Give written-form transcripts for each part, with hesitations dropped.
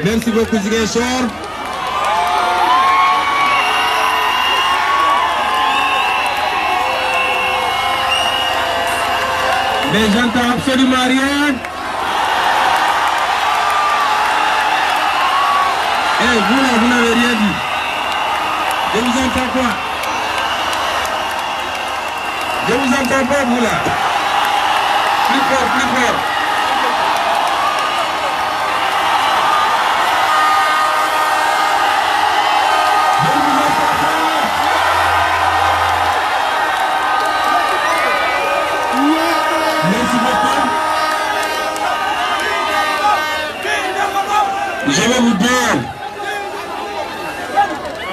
Merci beaucoup Ziguinchor. Mais j'entends absolument rien. Eh, vous là, vous n'avez rien dit. Je vous entends quoi? Je vous entends pas, vous là. Plus fort, plus fort.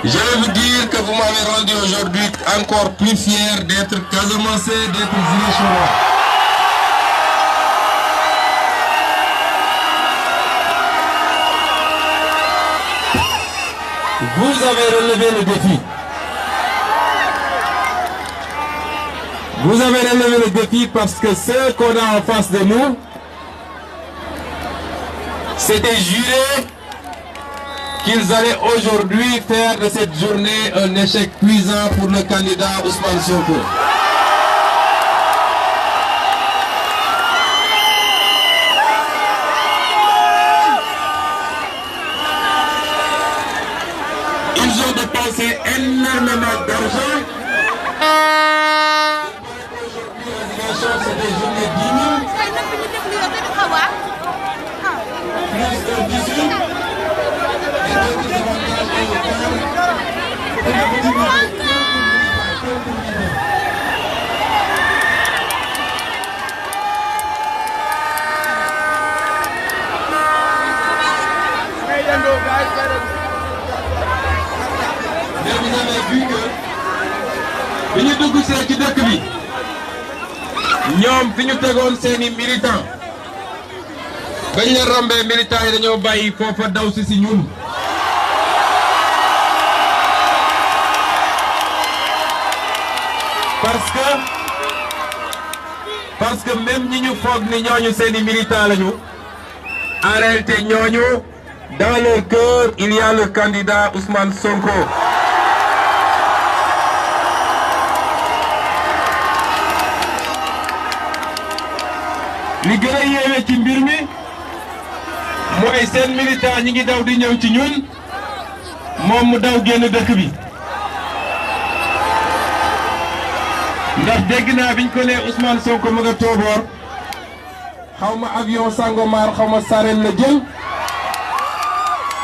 Je vais vous dire que vous m'avez rendu aujourd'hui encore plus fier d'être Casamançais, d'être Ziguinchorois. Vous avez relevé le défi. Vous avez relevé le défi parce que ce qu'on a en face de nous, c'était juré qu'ils allaient aujourd'hui faire de cette journée un échec cuisant pour le candidat Ousmane Sonko. Ils ont dépensé énormément d'argent. Aujourd'hui, c'est des journées 10 000. Plus de 18. Mais vous avez vu que bi ñu dugg see ci dëkk bi ñoom fi ñu tegoon seeni militants bañ leen rombee militants yi dañoo bàyyi foofa daw si ñun. Parce que même ñi ñu foog ni ñooñu seeni militants lañu en réalité ñooñu dans leur cœur il y a le candidat Ousmane Sonko. li gën a yéeme ci mbir mi mooy seen militant ñi ngi daw di ñëw ci ñun moom mu daw génn dëkk bi. ndax dégg naa biñ ko nee Ousmane Sonko ma nga tooboor xaw ma avion Sangomar xaw ma Sarène la jël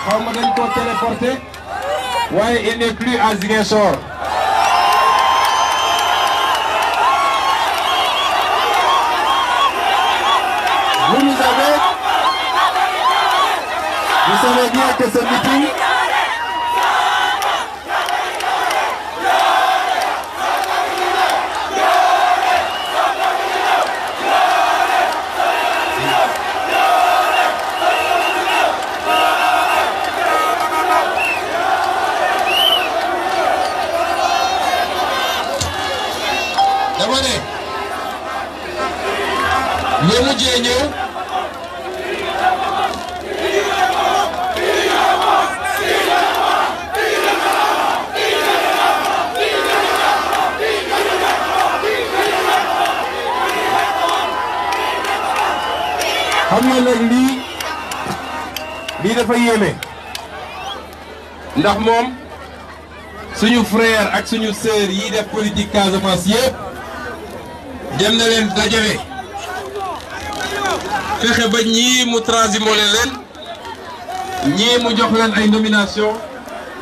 xaw ma dañ ko téléporté waaye il n'est plus à Ziguinchor. Vous savez bien que ce meeting dama ne ñoo mujjee ñëw xam nga nag lii dafa yéeme ndax moom suñu frère ak suñu sœur yi def politique Casamance yépp dem na leen dajale fexe ba ñii mu transhumé leen ñii mu jox leen ay nomination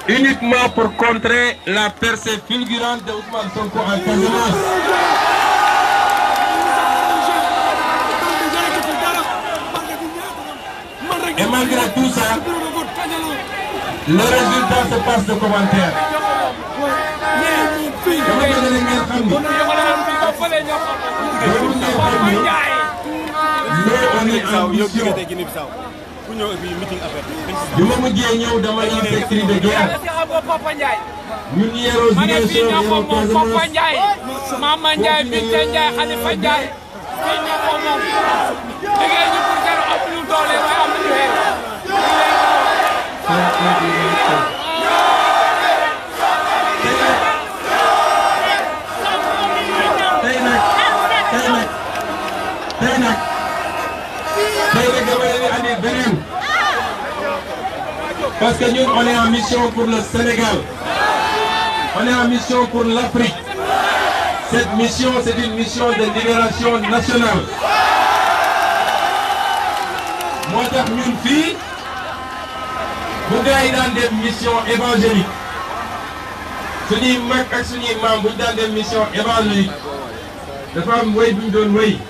uniquement pour contrer la percée fulgurante de Ousmane Sonko en Casamance. Et malgré tout ça, le résultat se passe de commentaires. bi ma mujjee ñëw dama lancé cri de guerre. ñun yeroo Ziguinchor yeroo Casamance. Mama Ndiaye Binta Ndiaye Khalifa Ndiaye. fii ñoo ko moom. liggéey ñu pour dara am ñu doole waaye am nañu xeex. Parce que nous, on est en mission pour le Sénégal. On est en mission pour l'Afrique. Cette mission, c'est une mission de libération nationale. Moi, je suis une fille. Vous avez des missions évangéliques. Ce n'est pas que vous avez des missions évangéliques. Les femmes, vous me donnez oui.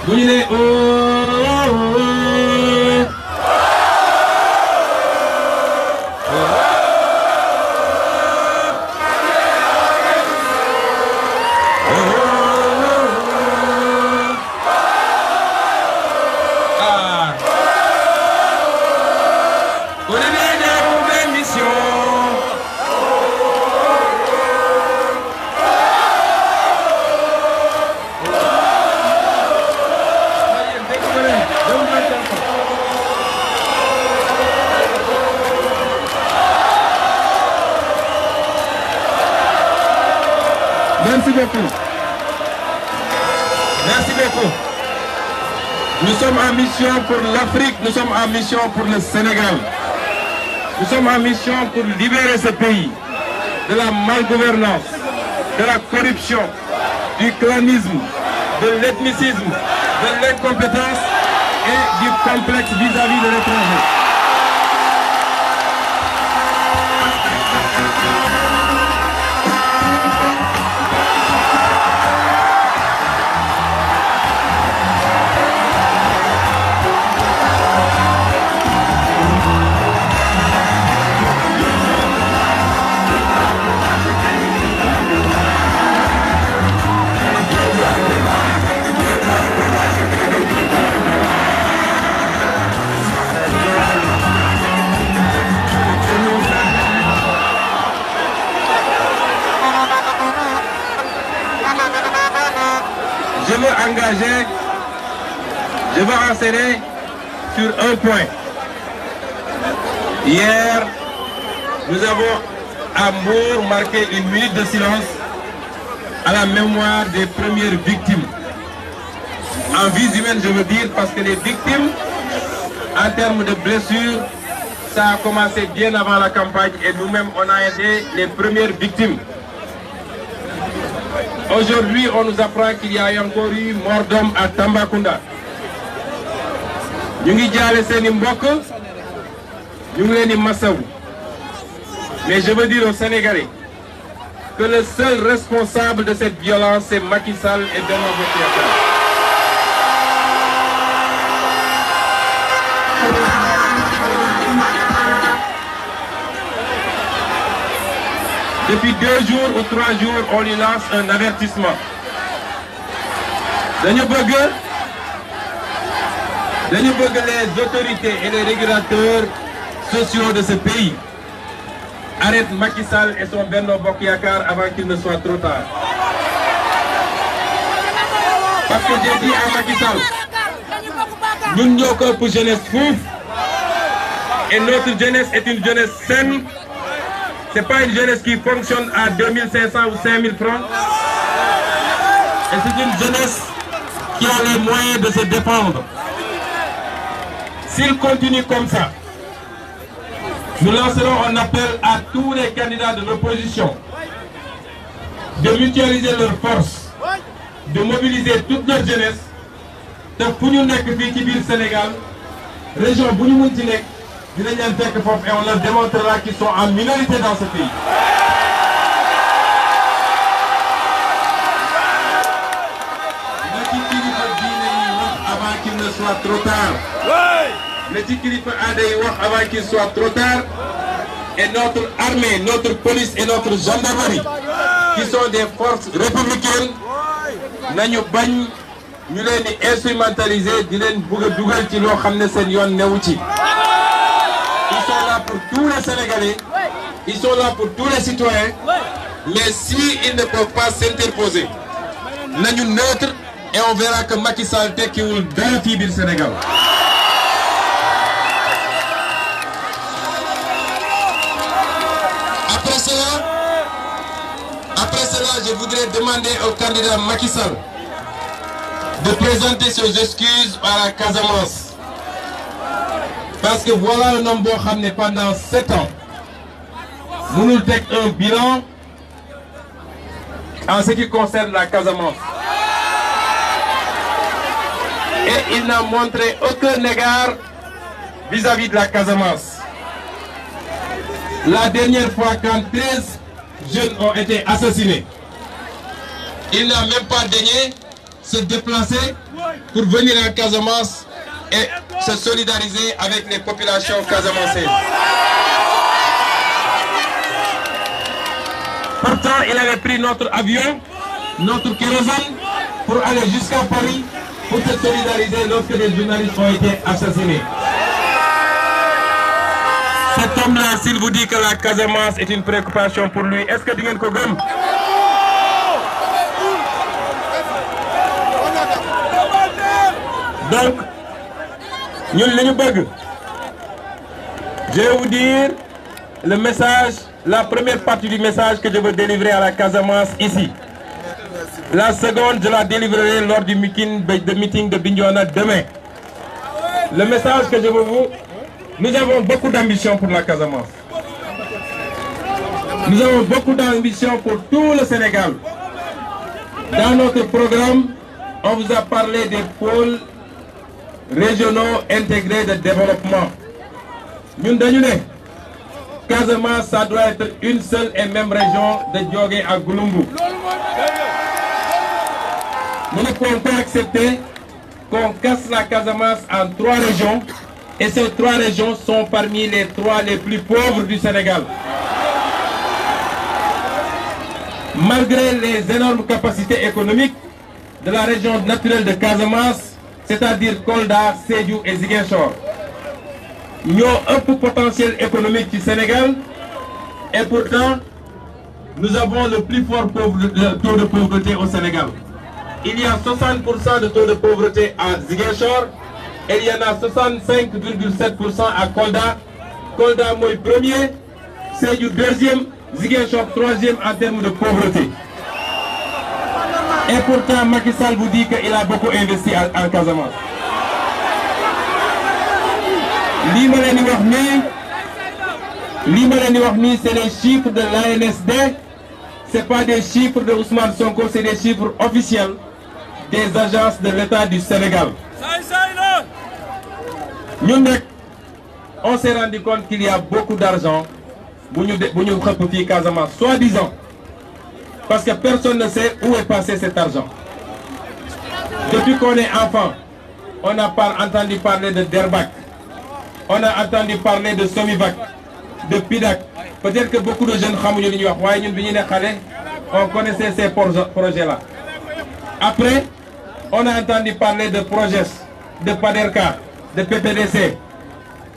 Vous dites oh, oh, oh. Merci beaucoup. Merci beaucoup. Nous sommes en mission pour l'Afrique, nous sommes en mission pour le Sénégal. Nous sommes en mission pour libérer ce pays de la malgouvernance, de la corruption, du clanisme, de l'ethnicisme, de l'incompétence et du complexe vis-à-vis de l'étranger. Je veux enseigner sur un point. Hier, nous avons à Mbour marqué une minute de silence à la mémoire des premières victimes. En vie humaine, je veux dire, parce que les victimes, en termes de blessures, ça a commencé bien avant la campagne et nous-mêmes, on a été les premières victimes. Aujourd'hui, on nous apprend qu'il y a encore eu mort d'homme à Tambacounda. Nous avons mais je veux dire aux Sénégalais que le seul responsable de cette violence, c'est Macky Sall et Benno Bokk Yakaar. Depuis 2 jours ou 3 jours, on lui lance un avertissement. Les autorités et les régulateurs sociaux de ce pays arrêtent Macky Sall et son Benno Bokk Yakaar avant qu'il ne soit trop tard. Parce que j'ai dit à Macky Sall, nous sommes encore pour jeunesse fouf et notre jeunesse est une jeunesse saine. Ce n'est pas une jeunesse qui fonctionne à 2500 ou 5000 francs. Et c'est une jeunesse qui a les moyens de se défendre. S'il continue comme ça, nous lancerons un appel à tous les candidats de l'opposition de mutualiser leurs forces, de mobiliser toute leur jeunesse, de Founioun Nekk Sénégal, région Bounioumountine, et on leur démontrera qu'ils sont en minorité dans ce pays. Avant qu'il ne soit trop tard. Avant qu'il soit trop tard. Et notre armée, notre police et notre gendarmerie, qui sont des forces républicaines, nous les instrumentaliser, ils sont là pour tous les Sénégalais, ils sont là pour tous les citoyens, mais s'ils ne peuvent pas s'interposer, nous sommes neutres et on verra que Macky Sall est dans le Tibir Sénégal. Après cela, je voudrais demander au candidat Macky Sall de présenter ses excuses à la Casamance. Parce que voilà un homme boo xam ne pendant 7 ans mënul teg un bilan en ce qui concerne la Casamance. Et il n'a montré aucun égard vis-à-vis de la Casamance. La dernière fois, quand 13 jeunes ont été assassinés, il n'a même pas daigné se déplacer pour venir à Casamance et se solidariser avec les populations casamancaises. Pourtant, il avait pris notre avion, notre kérosène, pour aller jusqu'à Paris pour se solidariser lorsque des journalistes ont été assassinés. Cet homme-là, s'il vous dit que la Casamance est une préoccupation pour lui, est-ce que vous avez gëm? Donc, nous, je vais vous dire le message, la première partie du message que je veux délivrer à la Casamance ici. La seconde, je la délivrerai lors du meeting de Bignona demain. Le message que je veux vous... Nous avons beaucoup d'ambition pour la Casamance. Nous avons beaucoup d'ambition pour tout le Sénégal. Dans notre programme, on vous a parlé des pôles régionaux intégrés de développement. Nous disons Casamance, ça doit être une seule et même région de Djogé à Gouloumbou. Nous ne pouvons pas accepter qu'on casse la Casamance en 3 régions et ces 3 régions sont parmi les 3 les plus pauvres du Sénégal. Malgré les énormes capacités économiques de la région naturelle de Casamance, c'est-à-dire Kolda, Sédhiou et Ziguinchor, nous avons un potentiel économique du Sénégal et pourtant nous avons le plus fort taux de pauvreté au Sénégal. Il y a 60% de taux de pauvreté à Ziguinchor et il y en a 65,7% à Kolda. Kolda moi premier, Sédhiou deuxième, Ziguinchor troisième en termes de pauvreté. Et pourtant Macky Sall vous dit qu'il a beaucoup investi en Casamance. L'Imalani c'est les chiffres de l'ANSD, ce n'est pas des chiffres de Ousmane Sonko, c'est des chiffres officiels des agences de l'État du Sénégal. Nous, on s'est rendu compte qu'il y a beaucoup d'argent pour nous Casamance, soi-disant, parce que personne ne sait où est passé cet argent. Depuis qu'on est enfant, on n'a pas entendu parler de Derbac, on a entendu parler de Somivac, de Pidac. Peut-être que beaucoup de jeunes on connaissait ces projets-là. Après, on a entendu parler de Proges, de Paderka, de PPDC.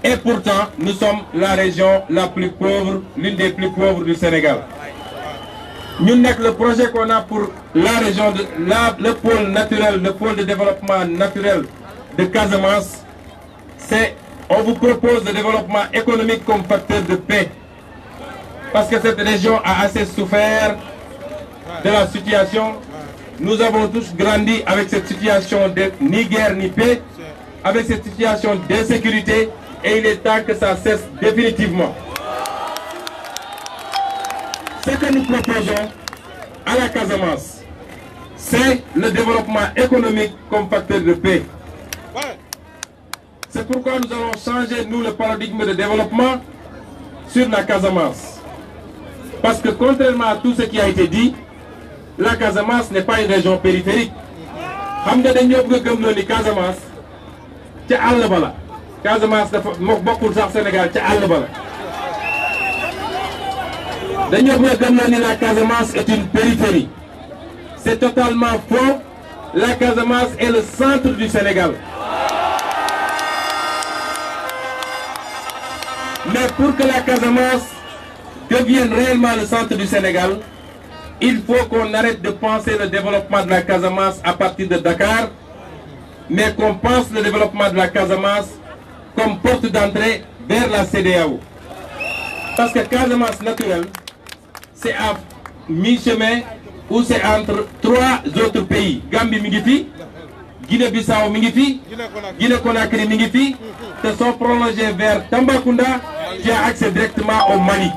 Et pourtant, nous sommes la région la plus pauvre, l'une des plus pauvres du Sénégal. Nous n'avons que le projet qu'on a pour la région, le pôle naturel, le pôle de développement naturel de Casamance, c'est on vous propose le développement économique comme facteur de paix. Parce que cette région a assez souffert de la situation. Nous avons tous grandi avec cette situation de ni guerre ni paix, avec cette situation d'insécurité, et il est temps que ça cesse définitivement. Ce que nous proposons à la Casamance, c'est le développement économique comme facteur de paix. C'est pourquoi nous allons changer, nous, le paradigme de développement sur la Casamance. Parce que contrairement à tout ce qui a été dit, la Casamance n'est pas une région périphérique. Casamance, c'est Al-Bala. Casamance, beaucoup de Sénégal, c'est Al-Bala. La Casamance est une périphérie. C'est totalement faux. La Casamance est le centre du Sénégal. Mais pour que la Casamance devienne réellement le centre du Sénégal, il faut qu'on arrête de penser le développement de la Casamance à partir de Dakar, mais qu'on pense le développement de la Casamance comme porte d'entrée vers la CEDEAO. Parce que Casamance naturelle, c'est à mi-chemin ou c'est entre 3 autres pays. Gambie Mingifi, Guinée-Bissau Mingifi, Guinée-Conakry Mingifi, te sont prolongés vers Tambacounda, qui a accès directement au Mali.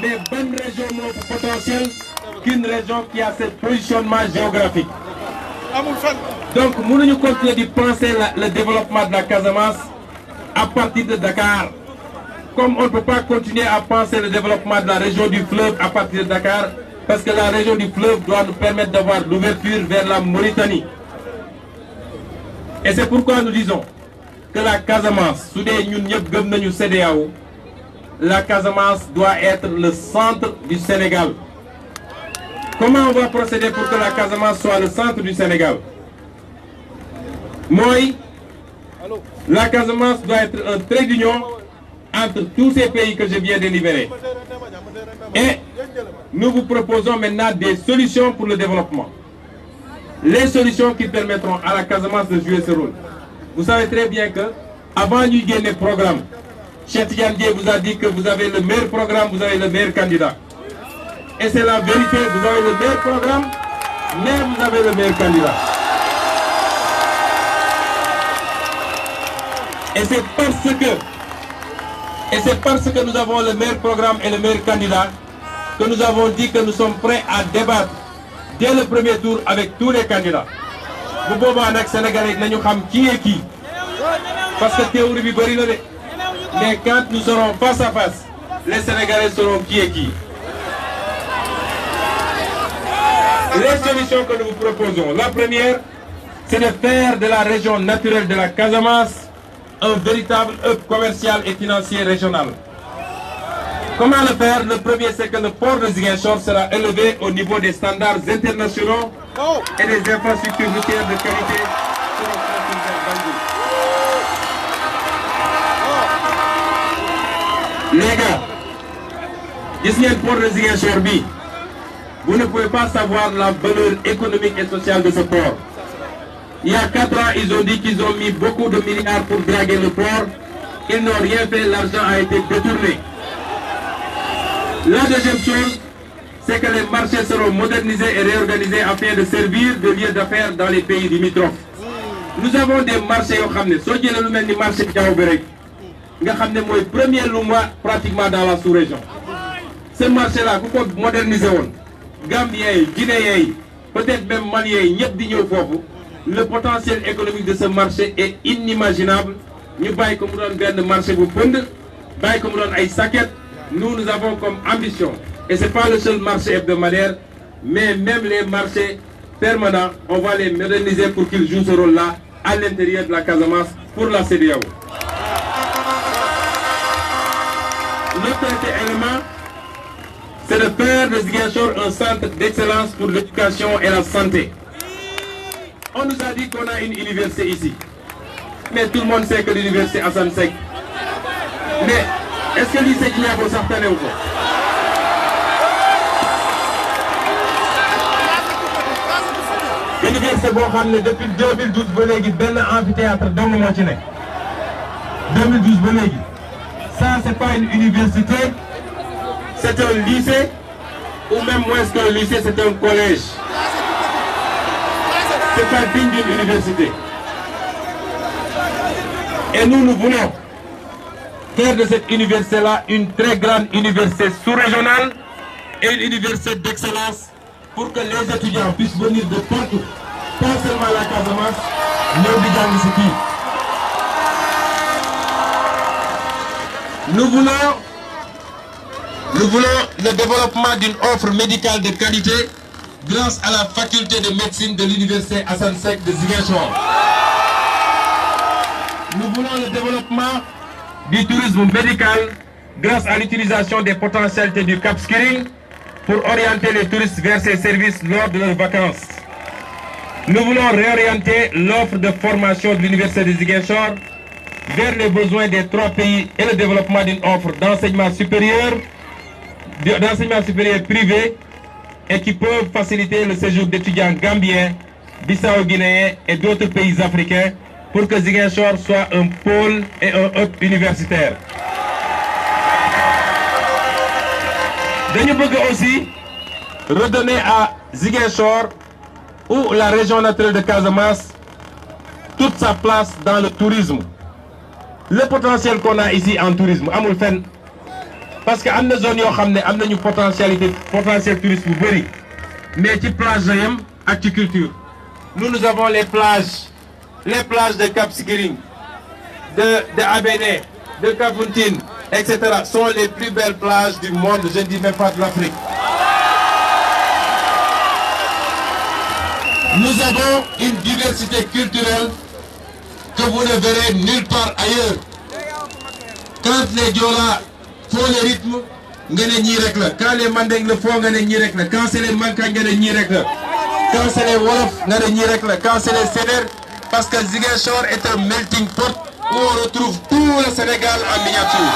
Mais bonne région non potentielle qu'une région qui a ce positionnement géographique. Donc, nous allons continuer de penser le développement de la Casamance à partir de Dakar. Comme on ne peut pas continuer à penser le développement de la région du fleuve à partir de Dakar, parce que la région du fleuve doit nous permettre d'avoir l'ouverture vers la Mauritanie. Et c'est pourquoi nous disons que la Casamance, la Casamance doit être le centre du Sénégal. Comment on va procéder pour que la Casamance soit le centre du Sénégal? Moi, la Casamance doit être un trait d'union entre tous ces pays que je viens d'énumérer. Et nous vous proposons maintenant des solutions pour le développement. Les solutions qui permettront à la Casamance de jouer ce rôle. Vous savez très bien que, avant de gagner le programme, Cheikh Tidiane Dièye vous a dit que vous avez le meilleur programme, vous avez le meilleur candidat. Et c'est la vérité, vous avez le meilleur programme, mais vous avez le meilleur candidat. Et c'est parce que nous avons le meilleur programme et le meilleur candidat que nous avons dit que nous sommes prêts à débattre dès le premier tour avec tous les candidats. Vous pouvez voir les Sénégalais, nous savons qui est qui. Parce que théorie est bonne, mais quand nous serons face à face, les Sénégalais sauront qui est qui. Les solutions que nous vous proposons, la première, c'est de faire de la région naturelle de la Casamance un véritable hub commercial et financier régional. Comment le faire? Le premier, c'est que le port de Ziguinchor sera élevé au niveau des standards internationaux et des infrastructures routières de qualité sur le continent. Les gars, ici le port de Ziguinchor, vous ne pouvez pas savoir la valeur économique et sociale de ce port. Il y a 4 ans, ils ont dit qu'ils ont mis beaucoup de milliards pour draguer le port. Ils n'ont rien fait, l'argent a été détourné. La deuxième chose, c'est que les marchés seront modernisés et réorganisés afin de servir de lieu d'affaires dans les pays limitrophes. Nous avons des marchés, le marché de le premier pratiquement dans la sous-région. Ce marché-là, vous pouvez moderniser. Gambiens, Guinéens, peut-être même Maliens, le potentiel économique de ce marché est inimaginable. Nous avons comme un marché pour pondre, nous avons comme ambition, et ce n'est pas le seul marché hebdomadaire, mais même les marchés permanents, on va les moderniser pour qu'ils jouent ce rôle-là à l'intérieur de la Casamance pour la CEDEAO. L'autre élément, c'est de faire de Ziguinchor un centre d'excellence pour l'éducation et la santé. On nous a dit qu'on a une université ici. Mais tout le monde sait que l'université Assane Seck. Mais est-ce que lycée Guinée certains ou pas? L'université Bokhane, depuis 2012, il y a un amphithéâtre dans le monde. 2012, ça, c'est pas une université, c'est un lycée, ou même moins qu'un lycée, c'est un collège. C'est pas digne d'une université. Et nous voulons faire de cette université-là une très grande université sous-régionale et une université d'excellence pour que les étudiants puissent venir de partout, pas seulement la Casamance, mais aussi. Nous voulons le développement d'une offre médicale de qualité grâce à la faculté de médecine de l'université Assane Seck de Ziguinchor. Nous voulons le développement du tourisme médical grâce à l'utilisation des potentialités du Cap Skirring pour orienter les touristes vers ces services lors de leurs vacances. Nous voulons réorienter l'offre de formation de l'université de Ziguinchor vers les besoins des 3 pays et le développement d'une offre d'enseignement supérieur privé et qui peuvent faciliter le séjour d'étudiants gambiens, bissau-guinéens et d'autres pays africains pour que Ziguinchor soit un pôle et un hub universitaire. Nous voulons aussi redonner à Ziguinchor ou la région naturelle de Casamance toute sa place dans le tourisme. le potentiel qu'on a ici en tourisme amul fenn parce que am na zone yoo xam ne am nañu potentiel tourisme bu bëri mais ci plage la yem ak ci culture. Nous avons les plages de Cap Skirring, de Abéné, de Kafountine, etc. sont les plus belles plages du monde, je ne dis même pas de l'Afrique. Nous avons une diversité culturelle que vous ne verrez nulle part ailleurs. Quand les Diola font le rythme, quand les Mandeng le font, quand c'est les Mankagne, quand c'est les Wolof, quand c'est les Sénér, parce que Ziguinchor est un melting pot où on retrouve tout le Sénégal en miniature.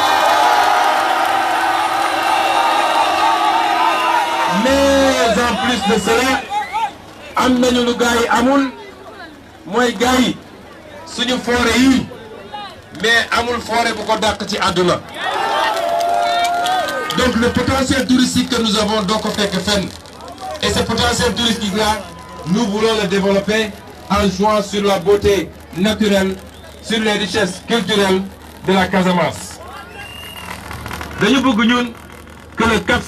Mais en plus de cela, am nañu lu gars yi amul mooy gars yi suñu forêt yi mais amul forêt bu ko dàq ci àdduna. Donc le potentiel touristique que nous avons doo ko fekk fenn et ce potentiel touristique là nous voulons le développer en jouant sur la beauté naturelle, sur les richesses culturelles de la Casamance. dañu bëgg ñun que le Cap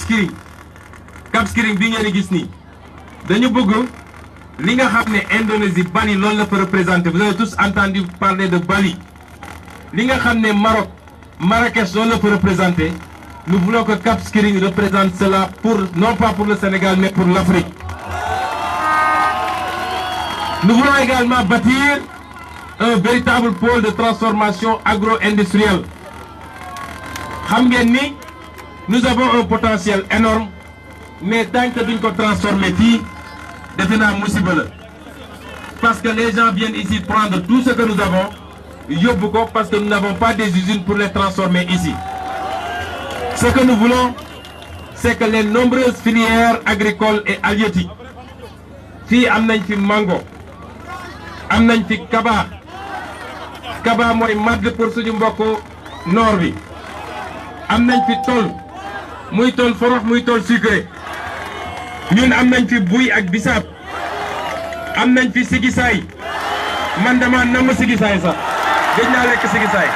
Skirring bi ngeen gis nii dañu bëgg li nga xam ne Indonésie Bali loolu la fa représenté vous avez tous entendu parler de Bali li nga xam ne Maroc Marrakech loolu la fa représenté nous voulons que Cap Skirring représente cela pour non pas pour le Sénégal mais pour l'Afrique. Nous voulons également bâtir un véritable pôle de transformation agro-industrielle. Xam ngeen ni nous avons un potentiel énorme mais tant que duñ ko transformer fii defe naa musiba la parce que les gens viennent ici prendre tout ce que nous avons yóbbu ko parce que nous n'avons pas des usines pour les transformer ici. Ce que nous voulons c'est que les nombreuses filières agricoles et halieutiques fii am nañ fi mango am nañ fi kaba mooy madd pour suñu mbokk noor bi am nañ fi tool muy tool forox muy tool sucré ñun am nañ fi buy ak bisaab am nañ fi sigisaay man dama namm sigisaay sax gëj naa lekk sigisaay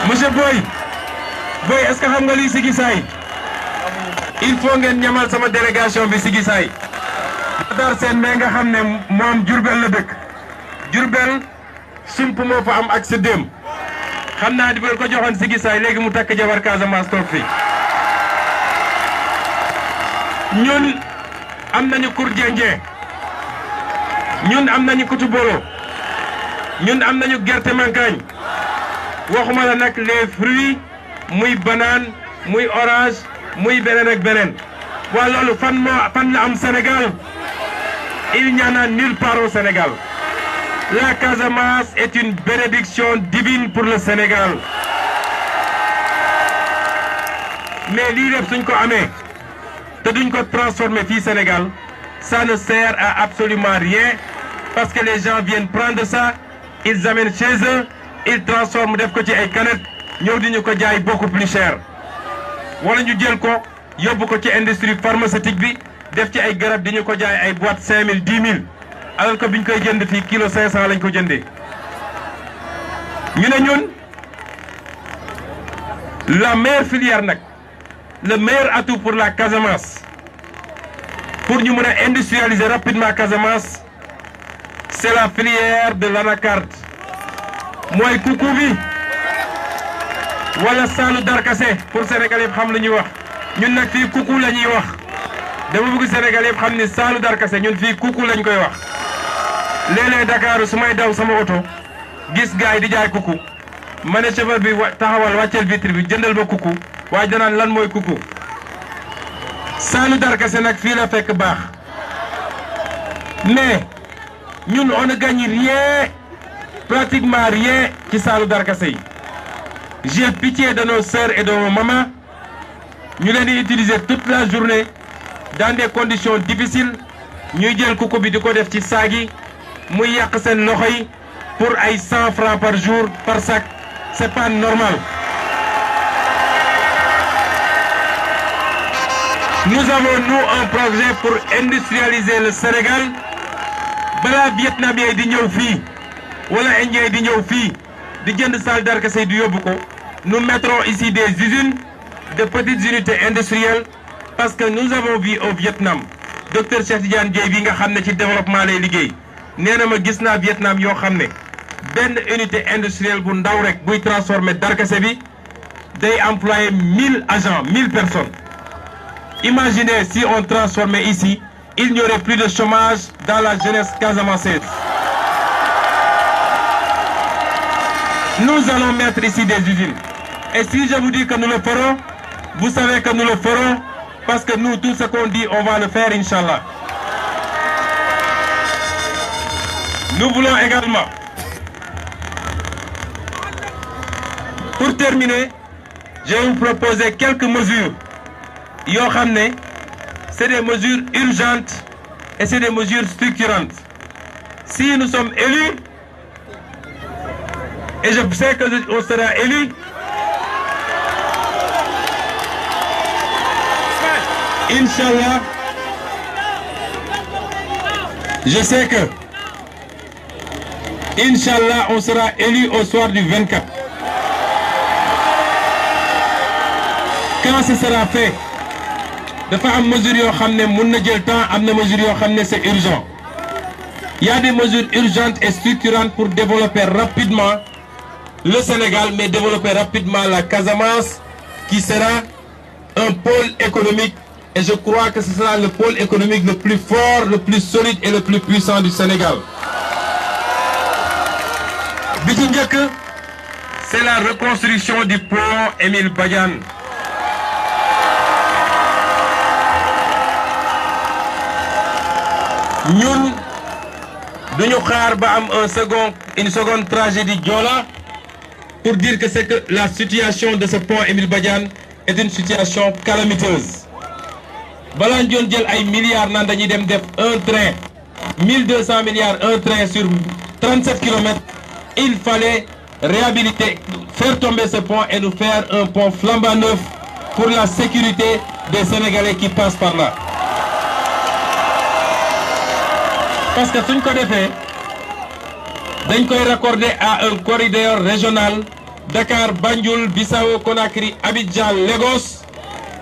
monsieur Boy est-ce que xam nga lii sigisaay il faut ngeen ñamal sama délégation bi sigisaay Matar Sène mais nga xam ne moom Diourbel la dëkk Diourbel sump moo fa am ak sa déem xam naa di bu ko joxoon sigisaay léegi mu takk jabar Casamance toog fii ñun am nañu Kourdiendien ñun am nañu Kutubolo ñun am nañu gerte mankagne waxuma la nag les fruits muy banane muy orange muy beneen ak beneen waa loolu fan la am Sénégal il n'y en a nulle part au Sénégal. La Casamance est une bénédiction divine pour le Sénégal. Mais lii lépp suñ ko amee te duñ ko transformer fii Sénégal ça ne sert à absolument rien parce que les gens viennent prendre ça ils amènent chez eux ils transforment def ko ci ay canettes ñëw di ñu ko jaay beaucoup plus cher wala ñu jël ko yóbbu ko ci industrie pharmaceutique bi def ci ay garab di ñu ko jaay ay boîte 5000 10 000 alors que biñ koy jënd fii kilo 500 lañ ko jëndee ñu ne ñun la meilleure filière nag le meilleur atout pour la Casamance pour ñu mën a industrialiser rapidement Casamance c'est la filière de l'anacarde mooy kuku bi wala saalu darkase pour Sénégal yëpp xam la ñuy wax ñun nag fii kuku la ñuy wax dama bëgg Sénégal yëpp xam ni saalu darkase ñun fii kuku lañ koy wax léeg-léeg Dakar su may daw sama oto gis gaay di jaay kuku ma ne chauffeur bi taxawal wàcceel vitre bi jëndal ma kuku waaye danaan lan mooy kuku saalu darkase nag fii la fekk baax mais ñun on ne gagne rien pratiquement rien ci saalu darkase yi j'ai pitié de nos sœurs et de nos mamans ñu leen di utiliser toute la journée dans des conditions difficiles ñuy jël kuku bi di ko def ci saag yi muy yàq seen loxo yi pour ay 100 francs par jour par sac c'est pas normal. Nous avons nous un projet pour industrialiser le Sénégal balaa vietnamien di ñëw fii wala indien di ñëw fii di jënd salle darkase di yóbbu ko nous mettrons ici des usines de petites unités industrielles parce que nous avons vu au Vietnam docteur Cheikh Tidiane Dièye bi nga xam ne ci développement lay liggéey nee na ma gis naa Vietnam yoo xam ne benn unité industrielle bu ndaw rek buy transformer darkase bi day employer 1000 agents 1000 personnes. Imaginez si on transformait ici, il n'y aurait plus de chômage dans la jeunesse casamançaise. Nous allons mettre ici des usines. Et si je vous dis que nous le ferons, vous savez que nous le ferons parce que nous, tout ce qu'on dit, on va le faire, Inch'Allah. Nous voulons également, pour terminer, je vais vous proposer quelques mesures. C'est des mesures urgentes et c'est des mesures structurantes. Si nous sommes élus, et je sais qu'on sera élus, Inch'Allah, je sais que, Inch'Allah, on sera élus au soir du 24. Quand ce sera fait, dafa am mesures yoo xam ne mun na jël temps am na mesures yoo xam ne c'est urgent. Il y a des mesures urgentes et structurantes pour développer rapidement le Sénégal, mais développer rapidement la Casamance, qui sera un pôle économique. Et je crois que ce sera le pôle économique le plus fort, le plus solide et le plus puissant du Sénégal. Bi ci njëkk, c'est la reconstruction du pont Émile Badiane. Ñun duñu xaar ba am une seconde tragédie Joola pour dire que c'est que la situation de ce pont Émile Badiane est une situation calamiteuse. Balaa ñu jël ay milliards naan dañuy dem def un train 1200 milliards un train sur 37 kilomètres, il fallait réhabiliter, faire tomber ce pont et nous faire un pont flambant neuf pour la sécurité des Sénégalais qui passent par là. Parce que suñ ko defee dañ koy raccorder à un corridor régional Dakar, Banjul, Bissau, Conakry, Abidjan, Lagos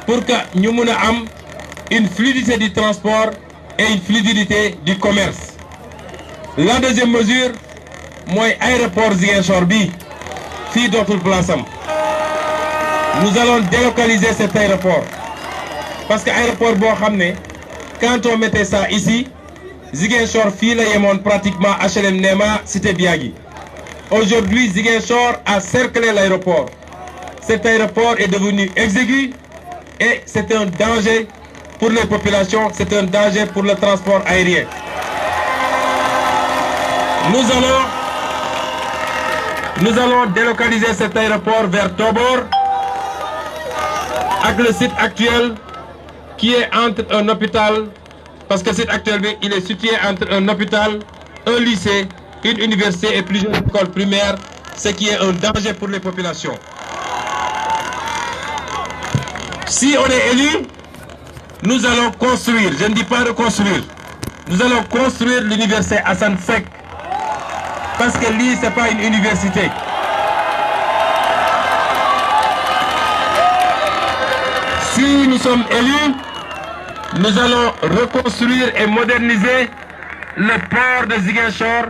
pour que ñu mun a am une fluidité du transport et une fluidité du commerce. La deuxième mesure mooy aéroport Ziguinchor bi fii dootul place am. Nous allons délocaliser cet aéroport parce que aéroport boo xam ne quand on mettait ça ici Ziguinchor fii la yemoon pratiquement HLM Nema Cité Biagui. Aujourd'hui Ziguinchor a cerclé l'aéroport. Cet aéroport est devenu exigu et c'est un danger pour les populations, c'est un danger pour le transport aérien. Nous allons délocaliser cet aéroport vers Tobor avec le site actuel qui est entre un hôpital, parce que le site actuel il est situé entre un hôpital, un lycée, une université et plusieurs écoles primaires, ce qui est un danger pour les populations. Si on est élu, nous allons construire, je ne dis pas reconstruire, nous allons construire l'université Assane Seck, parce que l'île c'est pas une université. Si nous sommes élus, nous allons reconstruire et moderniser le port de Ziguinchor,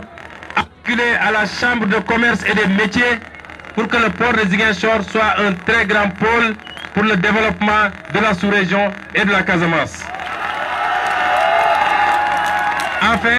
acculé à la chambre de commerce et des métiers, pour que le port de Ziguinchor soit un très grand pôle pour le développement de la sous-région et de la Casamance. Enfin,